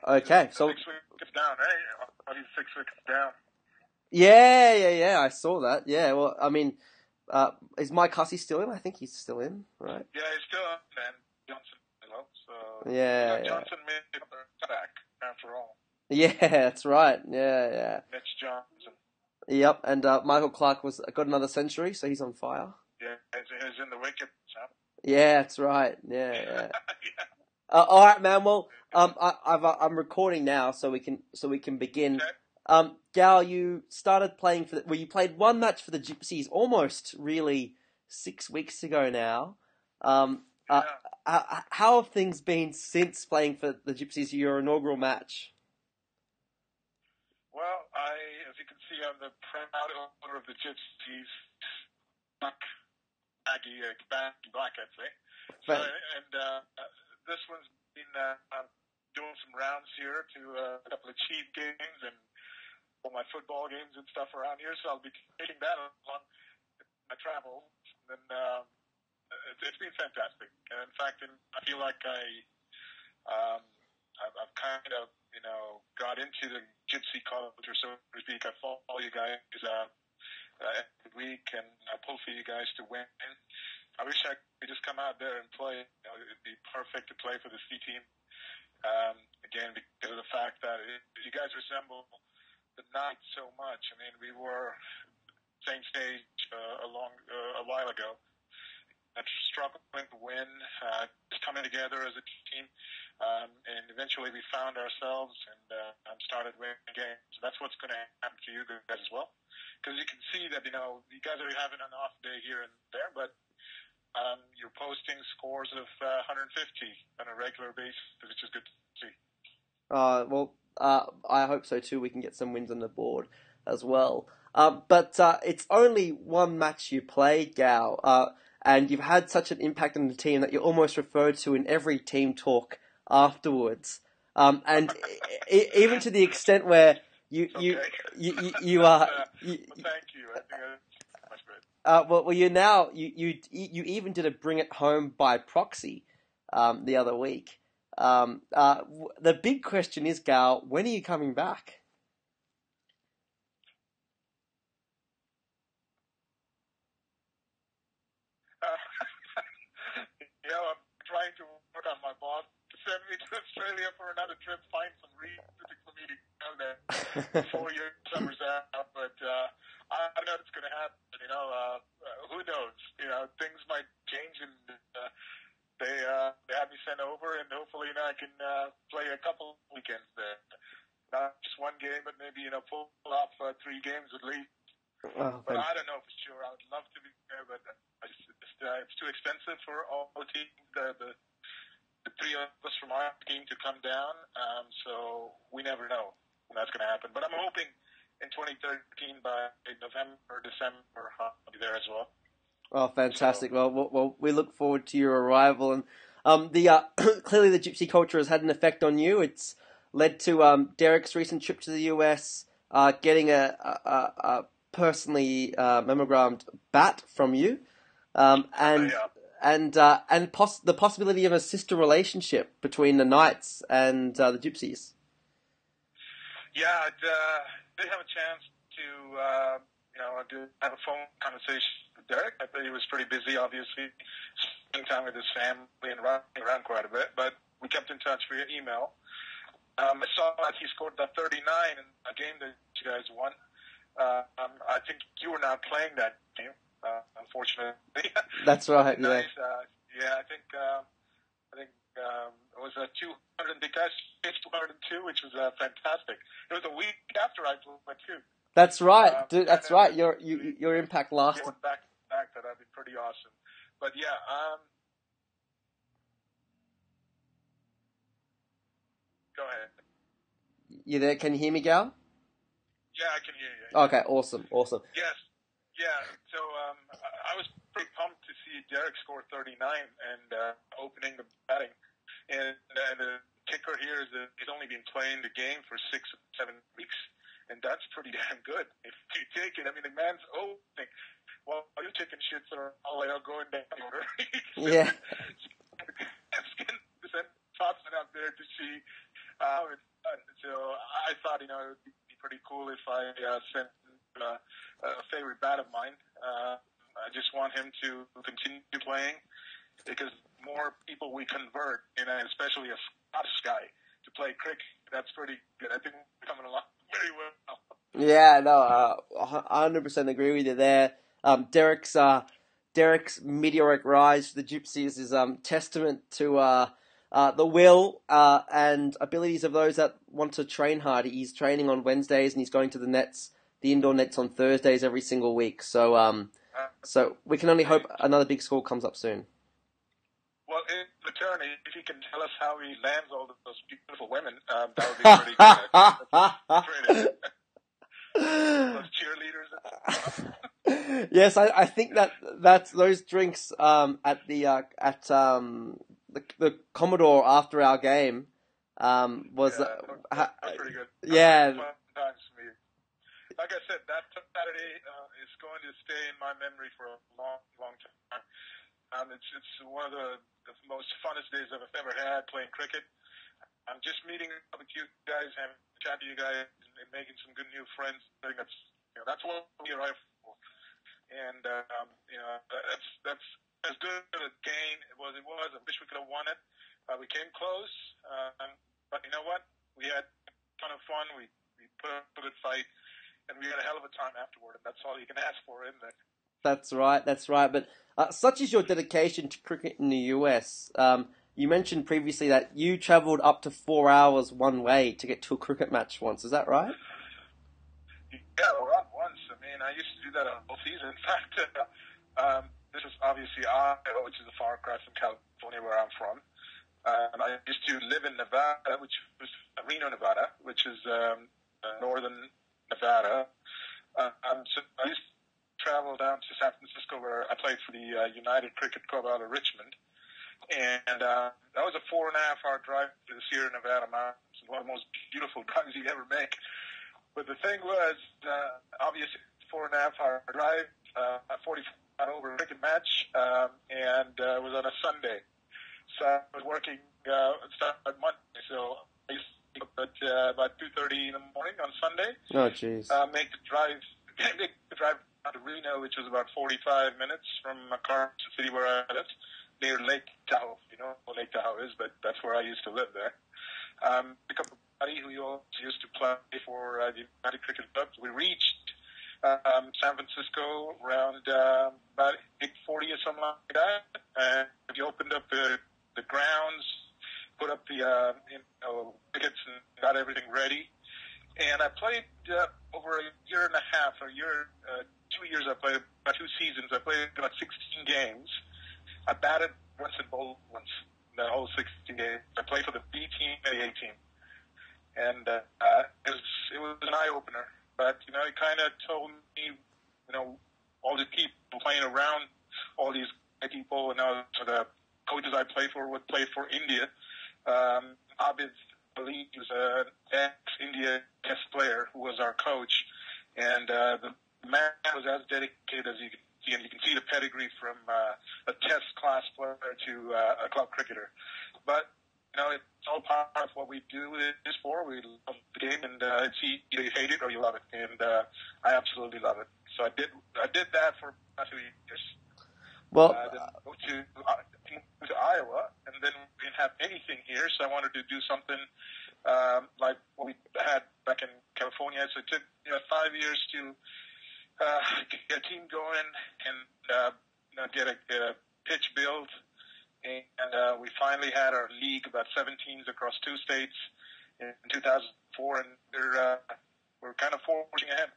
Okay, so 6 wickets down, right? He's 6 wickets down. yeah. I saw that. Yeah, well, I mean, is Mike Hussey still in? I think he's still in, right? Yeah, he's still up, and Johnson as well. So Yeah. Johnson made a comeback after all. Yeah, that's right. Yeah. Mitch Johnson. Yep, and Michael Clark got another century, so he's on fire. Yeah, he's in the wickets. Huh? Yeah, that's right. Yeah. Yeah. All right, man. Well, I'm recording now, so we can begin. Okay. Gal, you started playing you played one match for the Gypsies almost really 6 weeks ago now. Yeah. How have things been since playing for the Gypsies, your inaugural match? Well, as you can see, I'm the proud owner of the Gypsies, black, I'd say. So, and this one's been doing some rounds here to a couple of cheap games and all my football games and stuff around here. So I'll be taking that along my travels. And it's been fantastic. And in fact, I feel like I've kind of, got into the gypsy culture, so to speak. I follow you guys every week, and I pull for you guys to win. I wish I could just come out there and play. It'd be perfect to play for the C team. Again, because of the fact that you guys resemble the Knights so much. I mean, we were same stage a while ago. Struggling to win, just coming together as a team, and eventually we found ourselves and started winning games. So that's what's going to happen to you guys as well, because you can see that you guys are having an off day here and there, but you're posting scores of 150 on a regular basis, which is good to see. Well, I hope so too. We can get some wins on the board as well. But it's only one match you played, Gal. And you've had such an impact on the team that you're almost referred to in every team talk afterwards. And even to the extent where you are. Well, thank you. I think that's much better. Well, you now you even did a bring it home by proxy the other week. The big question is, Gal, when are you coming back? I'm trying to work on my boss to send me to Australia for another trip, find some reason for me to go there before your summer's out. But I know it's going to happen. Who knows? Things might change, and they have me sent over, and hopefully I can play a couple weekends there. Not just one game, but maybe pull off 3 games at least. Oh, but I don't know for sure. I would love to be there, but it's too expensive for all the teams, the 3 of us from our team to come down. So we never know when that's going to happen. But I'm hoping in 2013 by November or December I'll be there as well. Oh, fantastic! So, well, we look forward to your arrival, and clearly the gypsy culture has had an effect on you. It's led to Derek's recent trip to the US, getting a personally memogrammed bat from you, and the possibility of a sister relationship between the Knights and the Gypsies. Yeah, I did have a chance to have a phone conversation with Derek. I thought he was pretty busy, obviously, spending time with his family and running around quite a bit, but we kept in touch via email. I saw that he scored that 39 in a game that you guys won. I think you were not playing that game, unfortunately. That's right. Nice. I think it was 200. The guys pitched 202, which was fantastic. It was a week after I played too. That's right, dude. That's right. Your impact lasted. Back to back. That'd be pretty awesome. But yeah. Go ahead. You there? Can you hear me, Gal? Yeah, I can hear you. Okay, awesome. Yes. Yeah. So I was pretty pumped to see Derek score 39 and opening the batting. And the kicker here is that he's only been playing the game for 6 or 7 weeks, and that's pretty damn good. If you take it, I mean, the man's opening while you're taking shits are all going down the order. Yeah. thoughts went up there to see how it's done. So I thought, it would be pretty cool if I sent a favorite bat of mine. I just want him to continue playing because more people we convert, especially a Scottish guy, to play cricket, that's pretty good. I think we're coming along very well. Yeah, no, 100% agree with you there. Derek's meteoric rise to the Gypsies is testament to the will and abilities of those that want to train hard. He's training on Wednesdays and he's going to the indoor nets on Thursdays every single week. So we can only hope another big score comes up soon. Well, in return, if he can tell us how he lands all those beautiful women, that would be pretty good. Those cheerleaders. Yes, I think that's those drinks at the Commodore after our game was pretty good. Yeah. Fun times for me. Like I said, that Saturday is going to stay in my memory for a long, long time. It's one of the most funnest days I've ever had playing cricket. I'm just meeting up with you guys, having a chat to you guys, and making some good new friends. I think that's what we arrive for. And that's as good a game as it was. I wish we could have won it. We came close, but you know what? We had a ton of fun. We put up a good fight, and we had a hell of a time afterward. And that's all you can ask for, isn't it? That's right. But such is your dedication to cricket in the US. You mentioned previously that you travelled up to 4 hours one way to get to a cricket match once. Is that right? Yeah, well, not once. I mean, I used to do that a whole season. In fact, this is obviously Iowa, which is a far cry from California, where I'm from. I used to live in Nevada, which was Reno, Nevada, which is northern Nevada. So I used to travel down to San Francisco, where I played for the United Cricket Club out of Richmond. And that was a 4.5-hour drive to the Sierra Nevada mountains, one of the most beautiful drives you ever make. But the thing was, obviously, 4.5-hour drive, a 45 over cricket match, and it was on a Sunday. So I was working started Monday, so I used to get up at about 2:30 in the morning on Sunday. Oh, jeez. Make the drive down to Reno, which was about 45 minutes from Carson City, where I lived, near Lake Tahoe. You know what Lake Tahoe is, but that's where I used to live there. Pick up a buddy who used to play for the United Cricket Club. We reached San Francisco around about 8:40 or something like that. And we opened up the grounds, put up the tickets, and got everything ready. And I played over a year and a half, 2 years. I played about 2 seasons. I played about 16 games. I batted once and bowled once the whole 16 games. I played for the B team and the A team, and it was an eye opener. But it kind of told me, all the people playing around, all these people, so the coaches I played for would play for India. Abid Ali was an ex-India Test player who was our coach, and the man was as dedicated as you can see, and you can see the pedigree from a Test class player to a club cricketer. But it's all part of what we do this for. We love the game, and it's either you hate it or you love it, and I absolutely love it. So I did that for about 2 years. Well, then moved to Iowa, and then we didn't have anything here, so I wanted to do something like what we had back in California. So it took 5 years to get a team going and get a pitch built. And we finally had our league, about 7 teams across 2 states in 2004, and we're kind of forging ahead.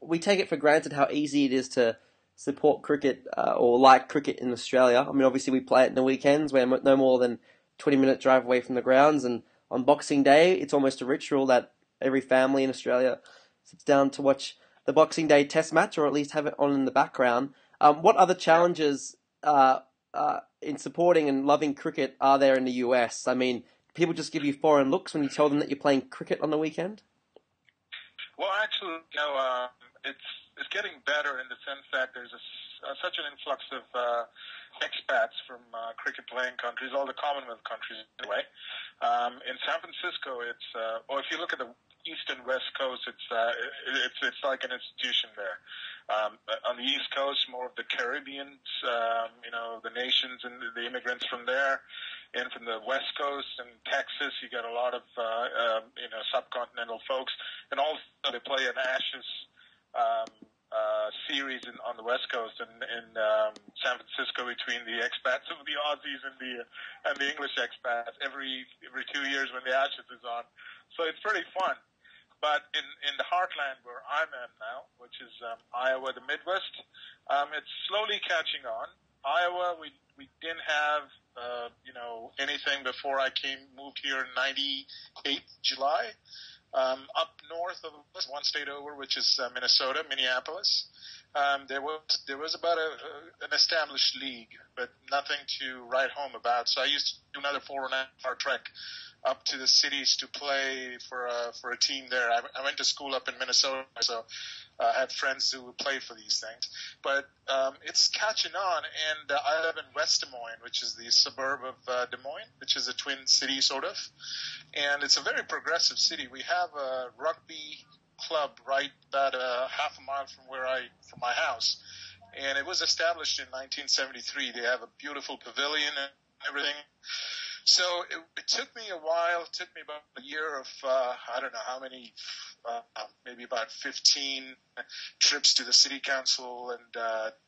We take it for granted how easy it is to support cricket or like cricket in Australia. I mean, obviously we play it in the weekends. We're no more than 20-minute drive away from the grounds, and on Boxing Day, it's almost a ritual that every family in Australia sits down to watch the Boxing Day Test match, or at least have it on in the background. What other challenges in supporting and loving cricket are there in the US? I mean, people just give you foreign looks when you tell them that you're playing cricket on the weekend? Well, actually, it's getting better in the sense that there's such an influx of expats from cricket-playing countries, all the Commonwealth countries anyway. In San Francisco, it's or if you look at the East and West Coast, it's like an institution there. On the East Coast, more of the Caribbeans, the nations and the immigrants from there. And from the West Coast and Texas, you get a lot of, subcontinental folks. And also they play an Ashes series on the West Coast in San Francisco between the expats of the Aussies and the English expats every 2 years when the Ashes is on. So it's pretty fun. But in the heartland where I'm at now, which is Iowa, the Midwest, it's slowly catching on. Iowa, we didn't have anything before I moved here in '98 July. Up north of us, one state over, which is Minnesota, Minneapolis. There was about an established league, but nothing to write home about. So I used to do another 4.5-hour trek up to the cities to play for a team there. I went to school up in Minnesota, so I had friends who played for these things. But it's catching on, and I live in West Des Moines, which is the suburb of Des Moines, which is a twin city sort of. And it's a very progressive city. We have a rugby club right about half a mile from my house. And it was established in 1973. They have a beautiful pavilion and everything. So it took me a while. It took me about a year of, I don't know how many, maybe about 15 trips to the city council and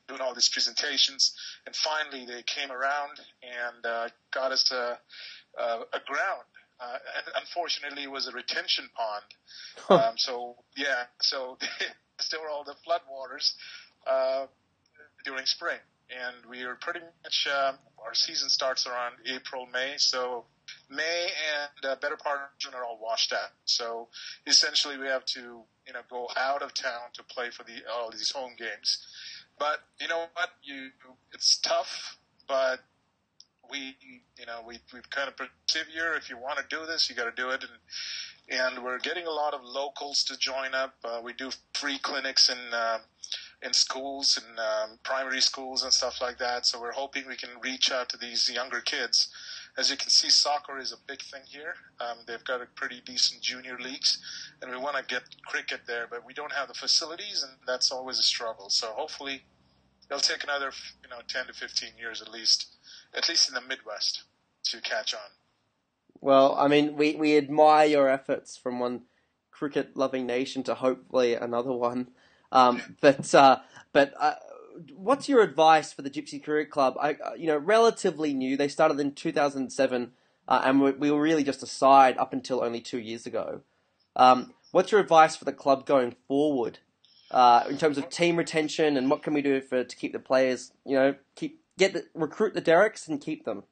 doing all these presentations. And finally they came around and got us a ground. And unfortunately, it was a retention pond. So there were all the floodwaters during spring. And we are pretty much, our season starts around April, May. So May and better part of June are all washed out. So essentially we have to, go out of town to play for all these home games. But you know what? It's tough, but we've kind of persevere. If you want to do this, you got to do it. And we're getting a lot of locals to join up. We do free clinics in schools and primary schools and stuff like that. So we're hoping we can reach out to these younger kids. As you can see, soccer is a big thing here. They've got a pretty decent junior leagues, and we want to get cricket there, but we don't have the facilities, and that's always a struggle. So hopefully it'll take another 10 to 15 years at least in the Midwest, to catch on. Well, I mean, we admire your efforts from one cricket-loving nation to hopefully another one. But what's your advice for the Gypsy Cricket Club? Relatively new. They started in 2007, and we were really just a side up until only 2 years ago. What's your advice for the club going forward in terms of team retention, and what can we do to keep the players? Recruit the Derricks and keep them.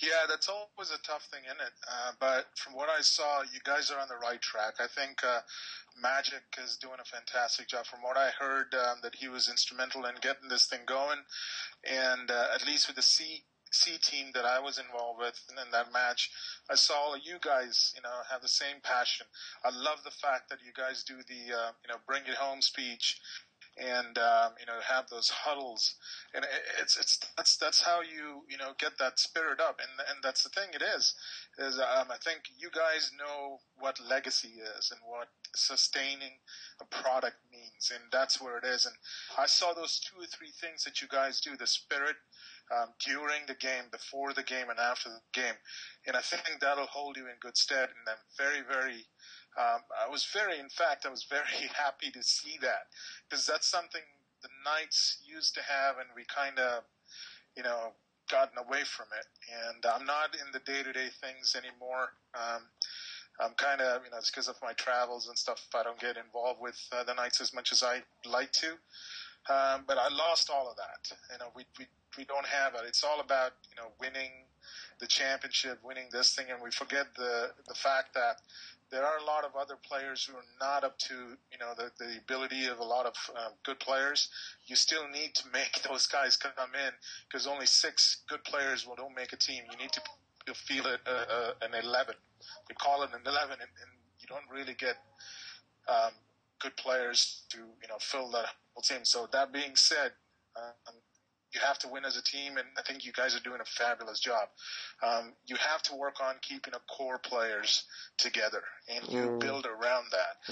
Yeah, that's always a tough thing, isn't it? But from what I saw, you guys are on the right track. I think Magic is doing a fantastic job. From what I heard, that he was instrumental in getting this thing going. And at least with the C team that I was involved with in that match, I saw all of you guys, have the same passion. I love the fact that you guys do the, bring it home speech. And have those huddles, and that's how you get that spirit up, and that's the thing. I think you guys know what legacy is and what sustaining a product means, and that's where it is. And I saw those 2 or 3 things that you guys do: the spirit during the game, before the game, and after the game, and I think that'll hold you in good stead. And I'm very, very I was very happy to see that, because that's something the Knights used to have, and we kind of, gotten away from it. And I'm not in the day-to-day things anymore. I'm kind of, it's because of my travels and stuff. I don't get involved with the Knights as much as I'd like to. But I lost all of that. We don't have it. It's all about, winning the championship, winning this thing, and we forget the fact that there are a lot of other players who are not up to, the ability of a lot of good players. You still need to make those guys come in, because only 6 good players don't make a team. You need to feel it an 11. You call it an 11, and you don't really get good players to, fill that whole team. So that being said, You have to win as a team, and I think you guys are doing a fabulous job. You have to work on keeping a core players together, and you build around that.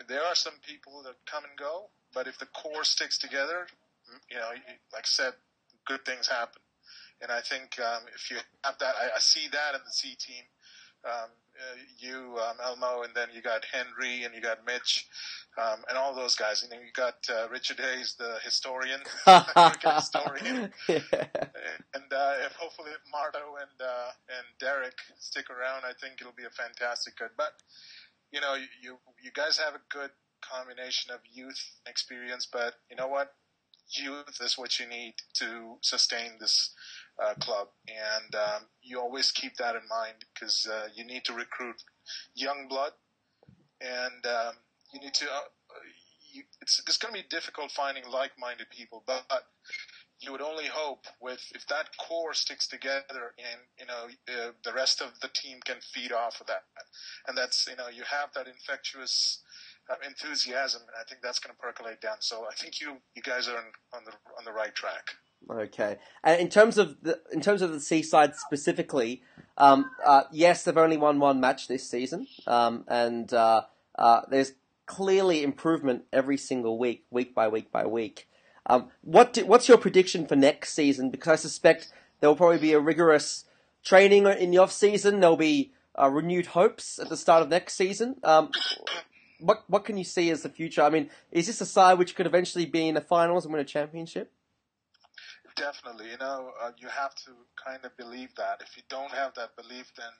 There are some people that come and go, but if the core sticks together, like I said, good things happen. And I think if you have that, I see that in the C team. Elmo, and then you got Henry, and you got Mitch, and all those guys. And then you got Richard Hayes, the historian, cricket historian. Yeah. And if hopefully if Marto and Derek stick around, I think it'll be a fantastic good. But you guys have a good combination of youth and experience. But you know what? Youth is what you need to sustain this club, and you always keep that in mind because you need to recruit young blood, and you need to. It's going to be difficult finding like-minded people, but you would only hope if that core sticks together, and the rest of the team can feed off of that, and that's you have that infectious enthusiasm, and I think that's going to percolate down. So I think you guys are on the right track. Okay. And in terms of the Seaside specifically, yes, they've only won one match this season, and there's clearly improvement every single week by week by week. What's your prediction for next season? Because I suspect there will probably be a rigorous training in the off season. There'll be renewed hopes at the start of next season. What can you see as the future? I mean, is this a side which could eventually be in the finals and win a championship? Definitely. You have to kind of believe that. If you don't have that belief, then,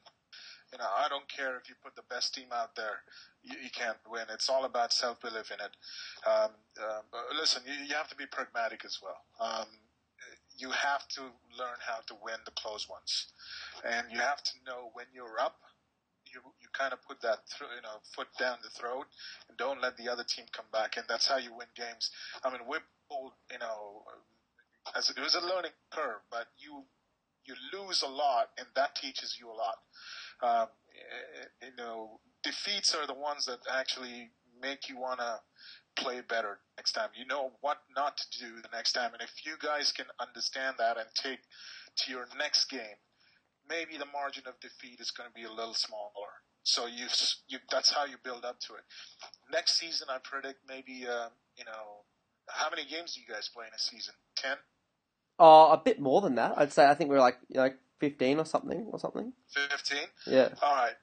I don't care if you put the best team out there, you can't win. It's all about self-belief in it. Listen, you have to be pragmatic as well. You have to learn how to win the close ones. And you have to know when you're up, you kind of put that foot down the throat and don't let the other team come back. And that's how you win games. I mean, we're bold, as it was a learning curve, but you lose a lot, and that teaches you a lot. Defeats are the ones that actually make you want to play better next time. You know what not to do the next time, and if you guys can understand that and take to your next game, maybe the margin of defeat is going to be a little smaller. So that's how you build up to it. Next season, I predict maybe how many games do you guys play in a season? 10? A bit more than that. I'd say. I think we're like 15 or something. 15? Yeah. All right.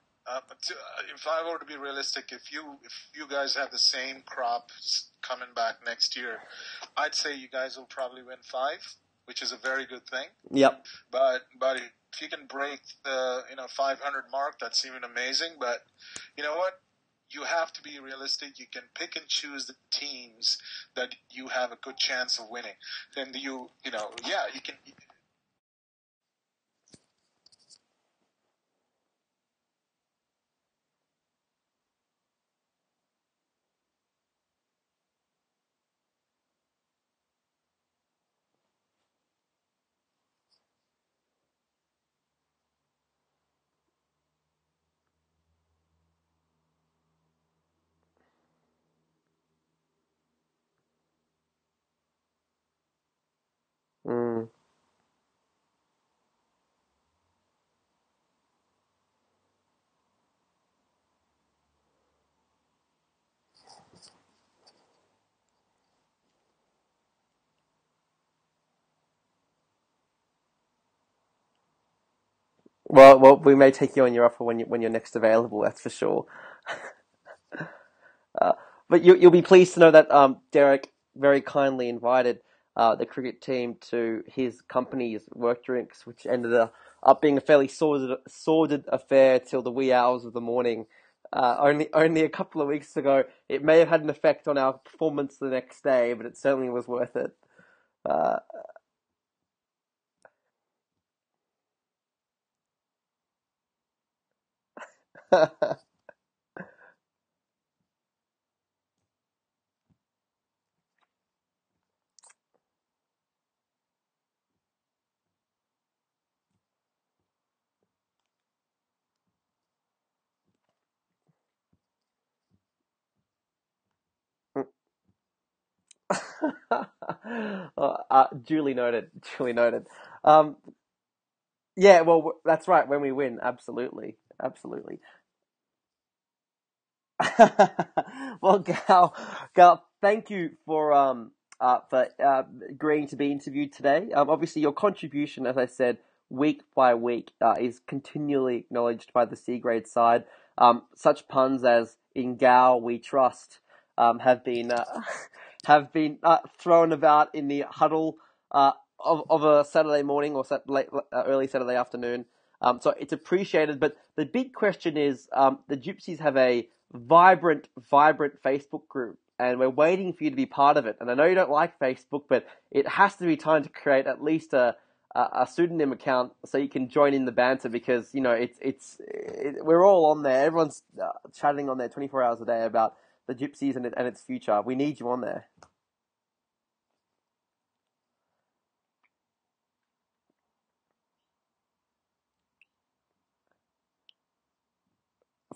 If I were to be realistic, if you guys have the same crop coming back next year, I'd say you guys will probably win 5, which is a very good thing. Yep. But if you can break the 500 mark, that's even amazing. But you know what? You have to be realistic. You can pick and choose the teams that you have a good chance of winning. Then you can. Mm. Well, we may take you on your offer when you're next available. That's for sure. But you'll be pleased to know that Derek very kindly invited the cricket team to his company's work drinks, which ended up being a fairly sordid affair till the wee hours of the morning. Only a couple of weeks ago, it may have had an effect on our performance the next day, but it certainly was worth it. Uh, Duly noted. Duly noted. Um, yeah, well, that's right. When we win, absolutely, absolutely. Well, Gal, thank you for agreeing to be interviewed today. Obviously, your contribution, as I said, week by week, is continually acknowledged by the C grade side. Such puns as "in Gal we trust" have been thrown about in the huddle of a Saturday morning or early Saturday afternoon. So it's appreciated, but the big question is, the Gypsies have a vibrant Facebook group, and we're waiting for you to be part of it. And I know you don't like Facebook, but it has to be time to create at least a pseudonym account so you can join in the banter, because we're all on there. Everyone's chatting on there 24 hours a day about the Gypsies and its future. We need you on there.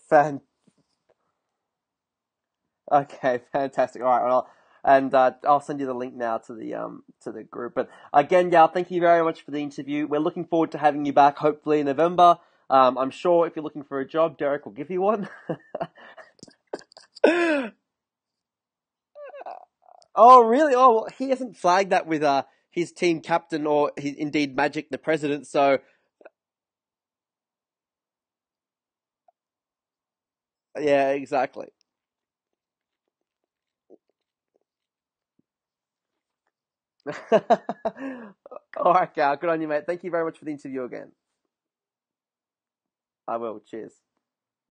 Fan Okay, fantastic. All right, well, and I'll send you the link now to the group. But again, Yao, thank you very much for the interview. We're looking forward to having you back, hopefully in November. I'm sure if you're looking for a job, Derek will give you one. Oh, really? Oh, well, he hasn't flagged that with his team captain or indeed Magic, the president. So yeah, exactly. All right, Gal, good on you, mate. Thank you very much for the interview again. I will. Cheers.